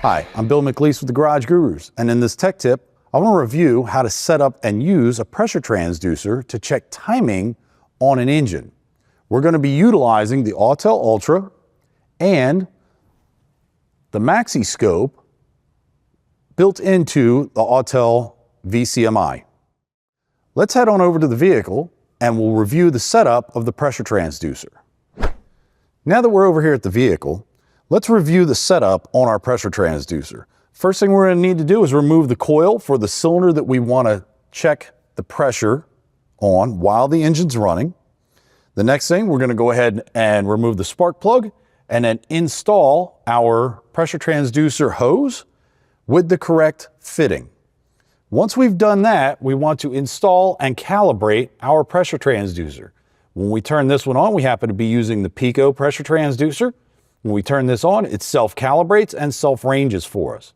Hi, I'm Bill McLeese with the Garage Gurus, and in this tech tip, I want to review how to set up and use a pressure transducer to check timing on an engine. We're going to be utilizing the Autel Ultra and the Maxi Scope built into the Autel VCMI. Let's head on over to the vehicle and we'll review the setup of the pressure transducer. Now that we're over here at the vehicle, let's review the setup on our pressure transducer. First thing we're going to need to do is remove the coil for the cylinder that we want to check the pressure on while the engine's running. The next thing, we're going to go ahead and remove the spark plug and then install our pressure transducer hose with the correct fitting. Once we've done that, we want to install and calibrate our pressure transducer. When we turn this one on, we happen to be using the Pico pressure transducer. When we turn this on, it self-calibrates and self-ranges for us.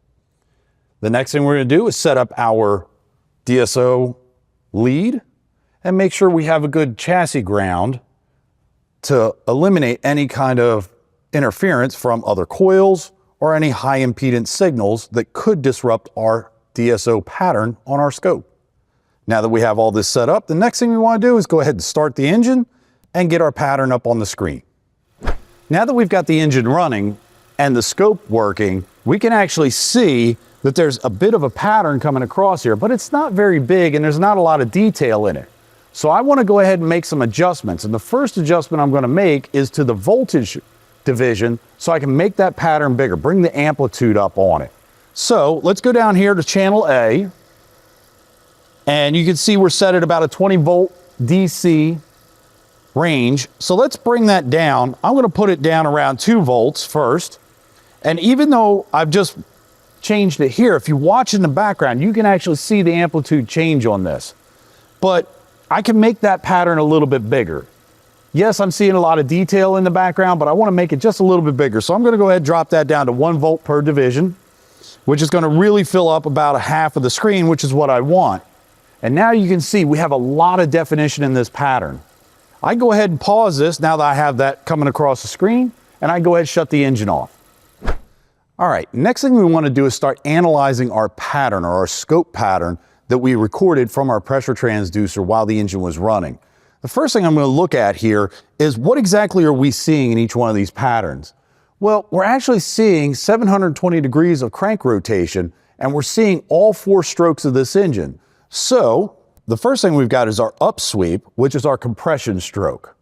The next thing we're going to do is set up our DSO lead and make sure we have a good chassis ground to eliminate any kind of interference from other coils or any high impedance signals that could disrupt our DSO pattern on our scope. Now that we have all this set up, the next thing we want to do is go ahead and start the engine and get our pattern up on the screen. Now that we've got the engine running and the scope working, we can actually see that there's a bit of a pattern coming across here, but it's not very big and there's not a lot of detail in it. So I want to go ahead and make some adjustments. And the first adjustment I'm going to make is to the voltage division so I can make that pattern bigger, bring the amplitude up on it. So let's go down here to channel A, and you can see we're set at about a 20 volt DC range. So let's bring that down. I'm going to put it down around 2 volts first. And even though I've just changed it here, if you watch in the background, you can actually see the amplitude change on this. But I can make that pattern a little bit bigger. Yes, I'm seeing a lot of detail in the background, but I want to make it just a little bit bigger. So I'm going to go ahead and drop that down to 1 volt per division, which is going to really fill up about a half of the screen, which is what I want. And now you can see we have a lot of definition in this pattern. I go ahead and pause this now that I have that coming across the screen, and I go ahead and shut the engine off. All right, next thing we want to do is start analyzing our pattern or our scope pattern that we recorded from our pressure transducer while the engine was running. The first thing I'm going to look at here is what exactly are we seeing in each one of these patterns? Well, we're actually seeing 720 degrees of crank rotation, and we're seeing all 4 strokes of this engine. So the first thing we've got is our upsweep, which is our compression stroke.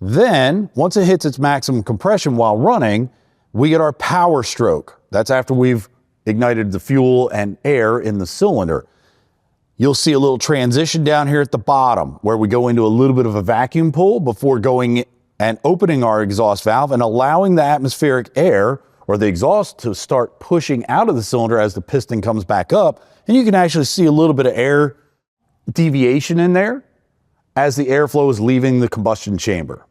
Then, once it hits its maximum compression while running, we get our power stroke. That's after we've ignited the fuel and air in the cylinder. You'll see a little transition down here at the bottom where we go into a little bit of a vacuum pull before going and opening our exhaust valve and allowing the atmospheric air or the exhaust to start pushing out of the cylinder as the piston comes back up. And you can actually see a little bit of air deviation in there as the airflow is leaving the combustion chamber.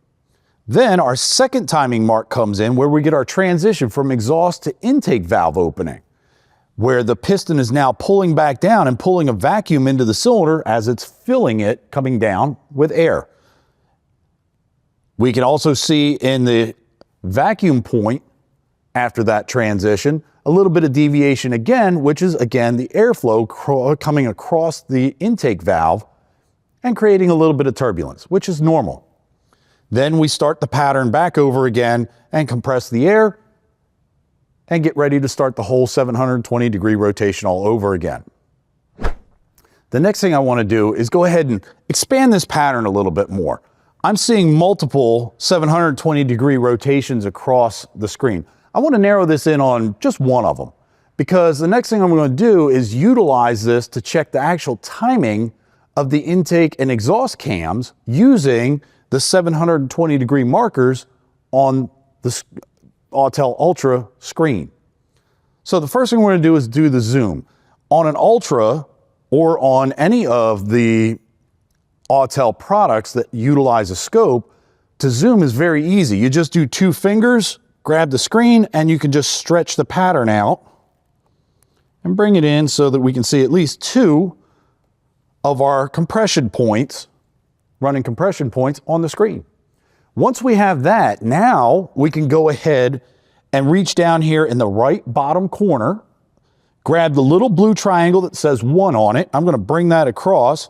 Then our second timing mark comes in where we get our transition from exhaust to intake valve opening, where the piston is now pulling back down and pulling a vacuum into the cylinder as it's filling it coming down with air. We can also see in the vacuum point after that transition a little bit of deviation again, which is again the airflow coming across the intake valve and creating a little bit of turbulence, which is normal. Then we start the pattern back over again and compress the air and get ready to start the whole 720 degree rotation all over again. The next thing I want to do is go ahead and expand this pattern a little bit more. I'm seeing multiple 720 degree rotations across the screen. I want to narrow this in on just one of them because the next thing I'm going to do is utilize this to check the actual timing of the intake and exhaust cams using the 720 degree markers on the Autel Ultra screen. So the first thing we're going to do is do the zoom. On an Ultra or on any of the Autel products that utilize a scope, to zoom is very easy. You just do 2 fingers, grab the screen, and you can just stretch the pattern out and bring it in so that we can see at least 2 of our compression points, running compression points on the screen. Once we have that, now we can go ahead and reach down here in the right bottom corner, grab the little blue triangle that says 1 on it. I'm going to bring that across,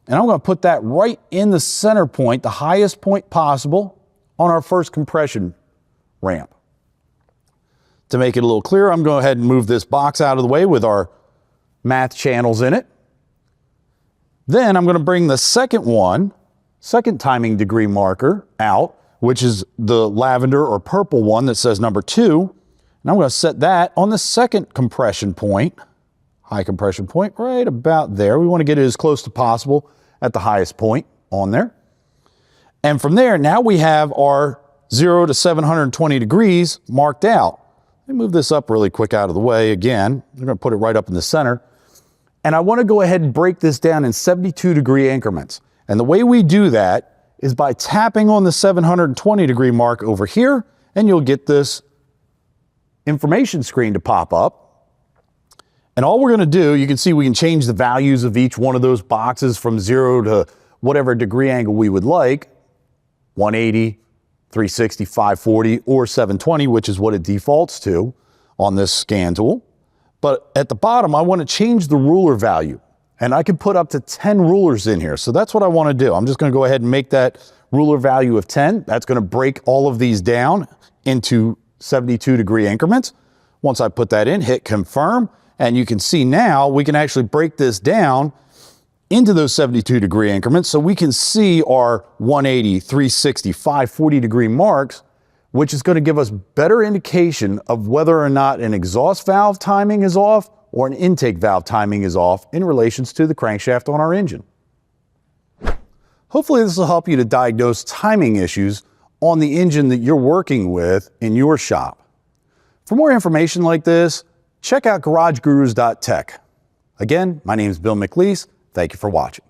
and I'm going to put that right in the center point, the highest point possible on our first compression ramp. To make it a little clearer, I'm going to go ahead and move this box out of the way with our math channels in it. Then I'm going to bring the second timing degree marker out, which is the lavender or purple one that says number 2. And I'm going to set that on the second compression point, high compression point, right about there. We want to get it as close to possible at the highest point on there. And from there, now we have our 0 to 720 degrees marked out. Let me move this up really quick out of the way again. I'm going to put it right up in the center. And I want to go ahead and break this down in 72 degree increments. And the way we do that is by tapping on the 720 degree mark over here, and you'll get this information screen to pop up. And all we're going to do, you can see we can change the values of each one of those boxes from 0 to whatever degree angle we would like, 180, 360, 540, or 720, which is what it defaults to on this scan tool. But at the bottom, I want to change the ruler value, and I can put up to 10 rulers in here. So that's what I want to do. I'm just going to go ahead and make that ruler value of 10. That's going to break all of these down into 72 degree increments. Once I put that in, hit confirm, and you can see now we can actually break this down into those 72 degree increments so we can see our 180, 360, 540 degree marks, which is going to give us better indication of whether or not an exhaust valve timing is off or an intake valve timing is off in relations to the crankshaft on our engine. Hopefully this will help you to diagnose timing issues on the engine that you're working with in your shop. For more information like this, check out garagegurus.tech. Again, my name is Bill McLeese. Thank you for watching.